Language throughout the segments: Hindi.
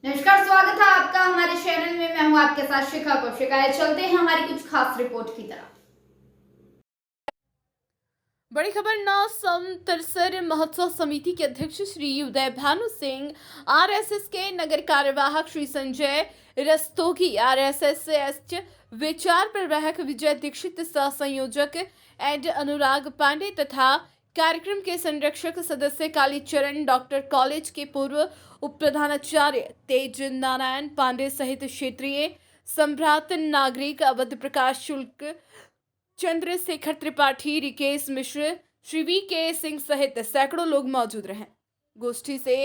नमस्कार, स्वागत है आपका हमारे चैनल में। मैं हूं आपके साथ शिखा कौशिका। चलते हैं हमारी कुछ खास रिपोर्ट की तरफ। बड़ी खबर नौ समतसर महोत्सव समिति के अध्यक्ष श्री उदय भानु सिंह, आरएसएस के नगर कार्यवाहक श्री संजय रस्तोगी, आरएसएस विचार प्रवाहक विजय दीक्षित, सह संयोजक एड अनुराग पांडे तथा कार्यक्रम के संरक्षक सदस्य कालीचरण, डॉक्टर कॉलेज के पूर्व उप प्रधानाचार्य तेज नारायण पांडे सहित क्षेत्रीय सम्भ्रात नागरिक अवध प्रकाश शुल्क, चंद्रशेखर त्रिपाठी, रिकेश मिश्र, श्री वी के सिंह सहित सैकड़ों लोग मौजूद रहे। गोष्ठी से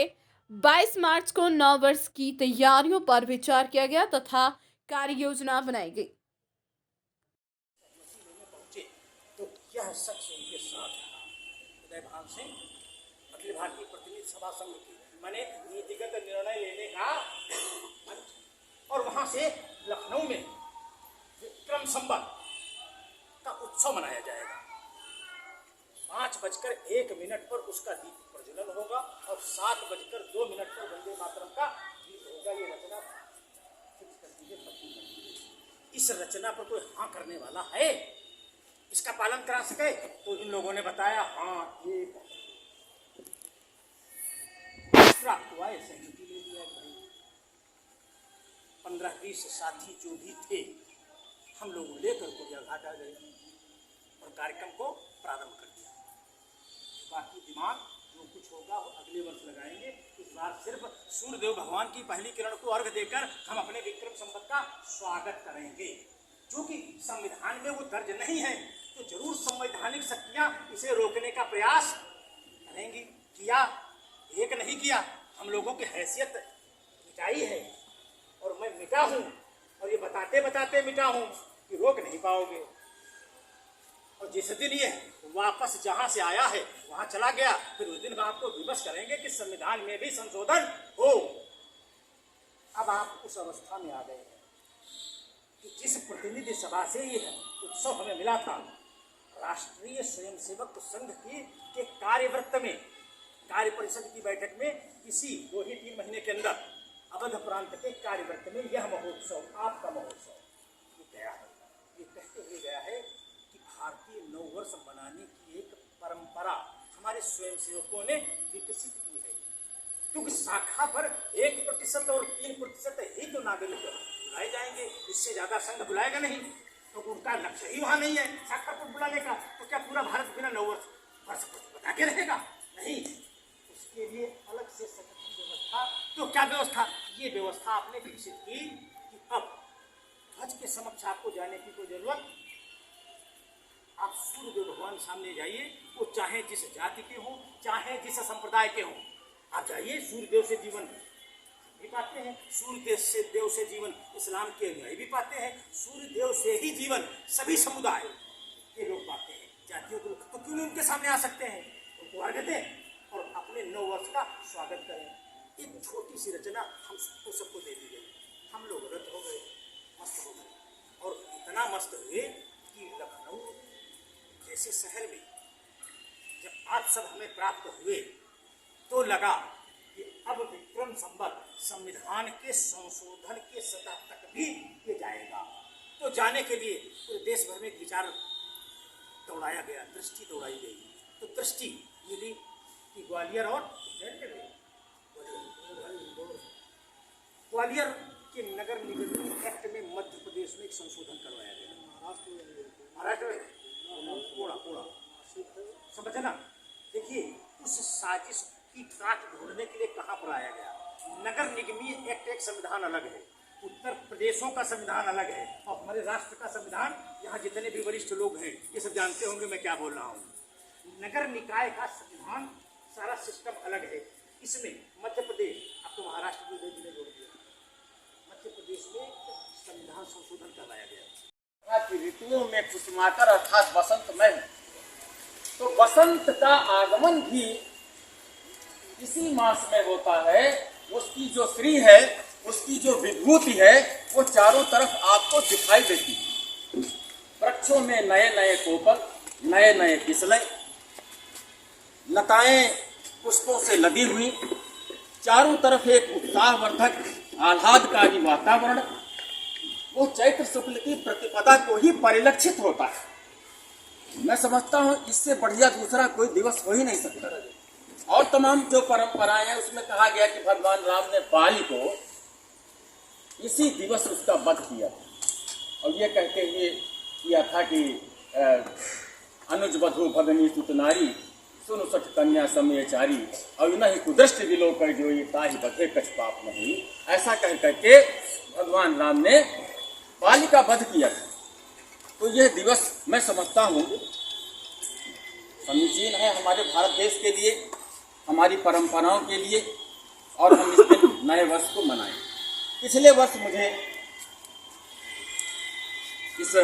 22 मार्च को 9 वर्ष की तैयारियों पर विचार किया गया तथा कार्य योजना बनाई गई। तो यह शख्स उनके साथ उदय भान सिंह, अखिल भारतीय प्रतिनिधि सभा संघ की माने नीतिगत निर्णय लेने का मंच, और वहां से लखनऊ में विक्रम संवत का उत्सव मनाया जाएगा। 5:01 पर उसका दीप प्रज्वलन होगा और 7:02 पर वंदे मातरम का गीत होगा। ये रचना फिक्स कर दीजिए। इस रचना पर कोई हाँ करने वाला है, इसका पालन करा सके? तो इन लोगों ने बताया हाँ ये प्राप्त हुआ, सहमति ले लिया। 15-20 साथी जो भी थे, हम लोग लेकर कोरिया घाट आ गए और कार्यक्रम को प्रारंभ कर दिया। बाकी दिमाग जो कुछ होगा वो अगले वर्ष लगाएंगे। इस बार सिर्फ सूर्यदेव भगवान की पहली किरण को अर्घ देकर हम अपने विक्रम संवत का स्वागत करेंगे। जो कि संविधान में वो दर्ज नहीं है, तो जरूर संवैधानिक शक्तियां इसे रोकने का प्रयास करेंगी। किया, एक नहीं किया, हम लोगों की हैसियत मिटाई है और मैं मिटा हूं, और ये बताते बताते मिटा हूं कि रोक नहीं पाओगे। और जिस दिन ये वापस जहां से आया है वहां चला गया, फिर उस दिन आपको विवश करेंगे कि संविधान में भी संशोधन हो। अब आप उस अवस्था में आ गए हैं कि जिस प्रतिनिधि सभा से ये उत्सव हमें मिला था, राष्ट्रीय स्वयंसेवक संघ के कार्यवृत्त में, कार्य परिषद की बैठक में, इसी 2-3 महीने के अंदर अवध प्रांत के कार्यवृत्त में यह महोत्सव, आपका महोत्सव, ये गया है। ये कहते हुए गया है कि भारतीय नववर्ष मनाने की एक परंपरा हमारे स्वयंसेवकों ने विकसित की है, क्योंकि शाखा पर 1% और 3% ही तो नागरिक बुलाए जाएंगे, इससे ज्यादा संघ बुलाएगा नहीं। तो उनका लक्ष्य ही वहां नहीं है शाखा पर बुलाने का। तो क्या पूरा भारत बिना नववर्ष बता के रहेगा? नहीं, उसके लिए अलग से संगठन व्यवस्था। तो क्या व्यवस्था? ये व्यवस्था आपने विकसित की कि अब ध्वज के समक्ष आपको जाने की कोई जरूरत, आप सूर्यदेव भगवान सामने जाइए, वो चाहे जिस जाति के हों, चाहे जिस संप्रदाय के हों, आप जाइए। सूर्यदेव से जीवन भी पाते हैं, सूर्यदेव से जीवन इस्लाम के अनुयायी भी पाते हैं, सूर्यदेव से ही जीवन सभी समुदाय के लोग पाते हैं, जातियों के लोग। तो क्यों नहीं उनके सामने आ सकते हैं? उनको अर्घ दें और अपने 9 वर्ष का स्वागत करें। एक छोटी सी रचना हम सबको दे दी गई, हम लोग रत हो गए, मस्त हो गए, और इतना मस्त हुए कि लखनऊ जैसे शहर में जब आप सब हमें प्राप्त हुए तो लगा कि अब विक्रम संवत संविधान के संशोधन के सतह तक भी ये जाएगा। तो जाने के लिए पूरे देश भर में एक विचार दौड़ाया गया, दृष्टि दौड़ाई गई। तो दृष्टि मिली कि ग्वालियर और ग्वालियर के नगर निगम एक्ट में मध्य प्रदेश में एक संशोधन करवाया गया। महाराष्ट्र में कोड़ा समझना। देखिए, उस साजिश की काट ढूंढने के लिए कहां पर आया गया? नगर निगमीय एक्ट एक संविधान अलग है, उत्तर प्रदेशों का संविधान अलग है, और हमारे राष्ट्र का संविधान, यहाँ जितने भी वरिष्ठ लोग हैं ये सब जानते होंगे मैं क्या बोल रहा हूँ। नगर निकाय का संविधान, सारा सिस्टम अलग है। इसमें मध्य प्रदेश, अब तो महाराष्ट्र भी ने जोड़ दिया, मध्य प्रदेश में संविधान संशोधन करवाया गया। ऋतुओं में कुसुमाकर अर्थात बसंत में, तो बसंत का आगमन भी इसी मास में होता है। उसकी जो श्री है, उसकी जो विभूति है, वो चारों तरफ आपको दिखाई देती है। वृक्षों में नए नए कोपल, नए नए किसले, लताएं पुष्पों से लदी हुई, चारों तरफ एक उत्साहवर्धक आह्लादकारी वातावरण वो चैत्र शुक्ल की प्रतिपदा को ही परिलक्षित होता है। मैं समझता हूँ इससे बढ़िया दूसरा कोई दिवस हो ही नहीं सकता। और तमाम जो परंपराएं हैं उसमें कहा गया कि भगवान राम ने बाली को इसी दिवस उसका वध किया और ये कहते हुए किया था कि अनुज वधु भगनी सुत नारी सुन सठ कन्या समयचारी और नहीं कुदृष्ट विलो कर जो ये ताहि बधे कछ पाप नहीं, ऐसा कह करके भगवान राम ने बाली का वध किया था। तो यह दिवस मैं समझता हूँ समीचीन है हमारे भारत देश के लिए, हमारी परंपराओं के लिए, और हम इस दिन नए वर्ष को मनाएं। पिछले वर्ष मुझे इस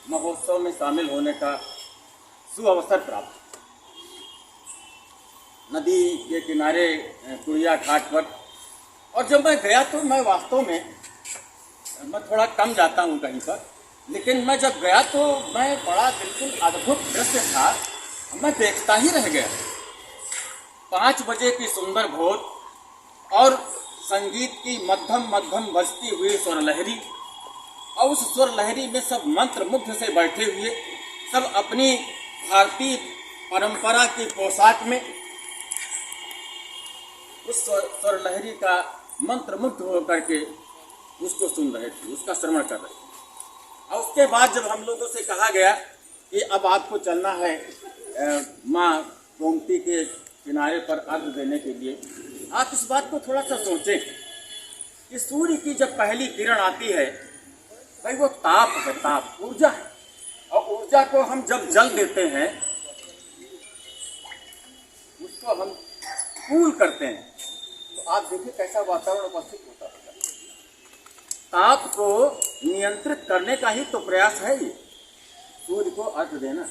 महोत्सव में शामिल होने का सुअवसर प्राप्त। नदी के किनारे कुड़िया घाट पर, और जब मैं गया तो मैं वास्तव में मैं थोड़ा कम जाता हूँ कहीं पर, लेकिन मैं जब गया तो मैं बड़ा बिल्कुल अद्भुत दृश्य था, मैं देखता ही रह गया। 5 बजे की सुंदर भोर और संगीत की मध्यम मध्यम बजती हुई स्वर लहरी, और उस स्वर लहरी में सब मंत्र मुग्ध से बैठे हुए, सब अपनी भारतीय परंपरा की पोशाक में उस स्वर लहरी का मंत्र मुग्ध होकर के उसको सुन रहे थे, उसका श्रवण कर रहे थे। और उसके बाद जब हम लोगों से कहा गया कि अब आपको चलना है माँ गोमती के किनारे पर अर्घ देने के लिए, आप इस बात को थोड़ा सा सोचें कि सूर्य की जब पहली किरण आती है भाई वो ताप है, ताप ऊर्जा है, और ऊर्जा को हम जब जल देते हैं उसको हम कूल करते हैं, तो आप देखिए कैसा वातावरण उपस्थित होता है। ताप को नियंत्रित करने का ही तो प्रयास है ये, सूर्य को अर्घ देना।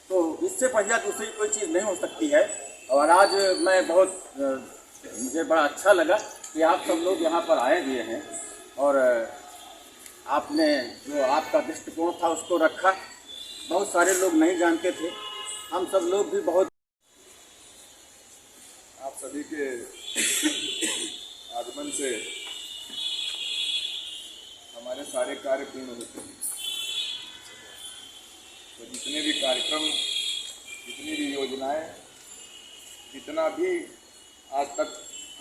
तो इससे बढ़िया दूसरी कोई चीज़ नहीं हो सकती है। और आज मैं मुझे बड़ा अच्छा लगा कि आप सब लोग यहाँ पर आए हुए हैं, और आपने जो आपका दृष्टिकोण था उसको रखा। बहुत सारे लोग नहीं जानते थे, हम सब लोग भी बहुत। आप सभी के आगमन से हमारे सारे कार्य पूर्ण होते हैं। तो जितने भी कार्यक्रम, जितनी भी योजनाएं, जितना भी आज तक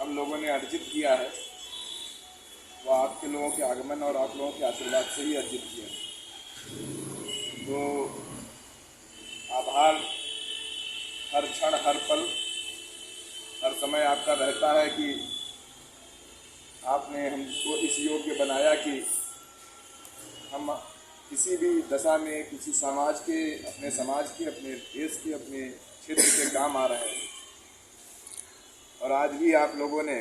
हम लोगों ने अर्जित किया है वो आपके लोगों के आगमन और आप लोगों के आशीर्वाद से ही अर्जित किया है। तो आभार हर क्षण, हर पल, हर समय आपका रहता है कि आपने हमको इस योग्य बनाया कि हम किसी भी दशा में किसी समाज के, अपने समाज के, अपने देश के, अपने क्षेत्र के काम आ रहे हैं। और आज भी आप लोगों ने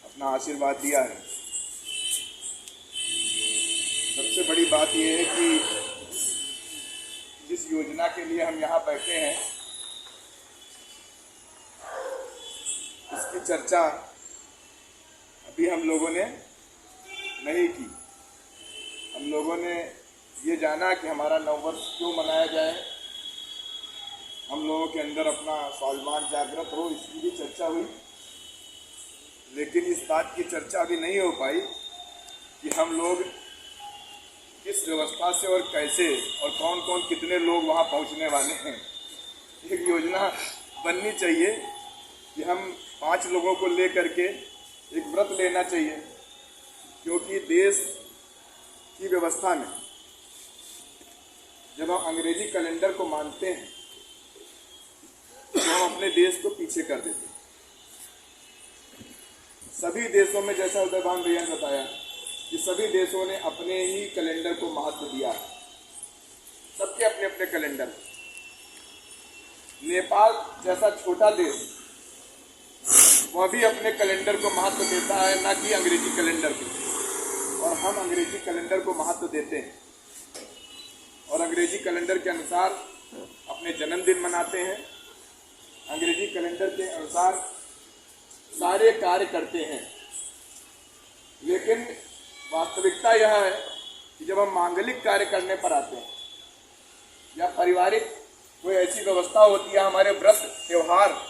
अपना आशीर्वाद दिया है। सबसे बड़ी बात यह है कि जिस योजना के लिए हम यहाँ बैठे हैं इसकी चर्चा अभी हम लोगों ने नहीं की। हम लोगों ने ये जाना कि हमारा नववर्ष क्यों मनाया जाए, हम लोगों के अंदर अपना स्वाभिमान जागृत हो, इसकी भी चर्चा हुई। लेकिन इस बात की चर्चा भी नहीं हो पाई कि हम लोग किस व्यवस्था से और कैसे और कौन कौन कितने लोग वहाँ पहुँचने वाले हैं। एक योजना बननी चाहिए कि हम 5 लोगों को ले करके एक व्रत लेना चाहिए, क्योंकि देश की व्यवस्था में जब हम अंग्रेजी कैलेंडर को मानते हैं तो हम अपने देश को पीछे कर देते हैं। सभी देशों में, जैसा उदय भान भैया ने बताया, कि सभी देशों ने अपने ही कैलेंडर को महत्व दिया है, सबके अपने अपने कैलेंडर। नेपाल जैसा छोटा देश वह भी अपने कैलेंडर को महत्व देता है, ना कि अंग्रेजी कैलेंडर को। और हम अंग्रेजी कैलेंडर को महत्व देते हैं और अंग्रेजी कैलेंडर के अनुसार अपने जन्मदिन मनाते हैं, अंग्रेजी कैलेंडर के अनुसार सारे कार्य करते हैं। लेकिन वास्तविकता यह है कि जब हम मांगलिक कार्य करने पर आते हैं या पारिवारिक कोई ऐसी व्यवस्था होती है, हमारे व्रत, त्यौहार,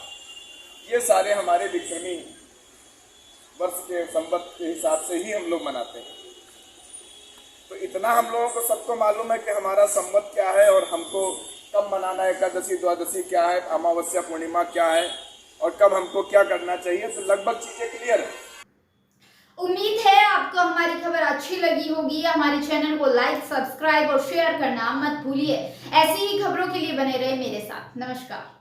ये सारे हमारे विक्रमी वर्ष के संवत के हिसाब से ही हम लोग मनाते हैं। तो इतना हम लोगों को सबको मालूम है कि हमारा संवत क्या है और हमको कब मनाना है, एकादशी द्वादशी क्या है, अमावस्या पूर्णिमा क्या है और कब हमको क्या करना चाहिए। तो लगभग चीजें क्लियर है। उम्मीद है आपको हमारी खबर अच्छी लगी होगी। हमारे चैनल को लाइक, सब्सक्राइब और शेयर करना मत भूलिए। ऐसी ही खबरों के लिए बने रहे मेरे साथ। नमस्कार।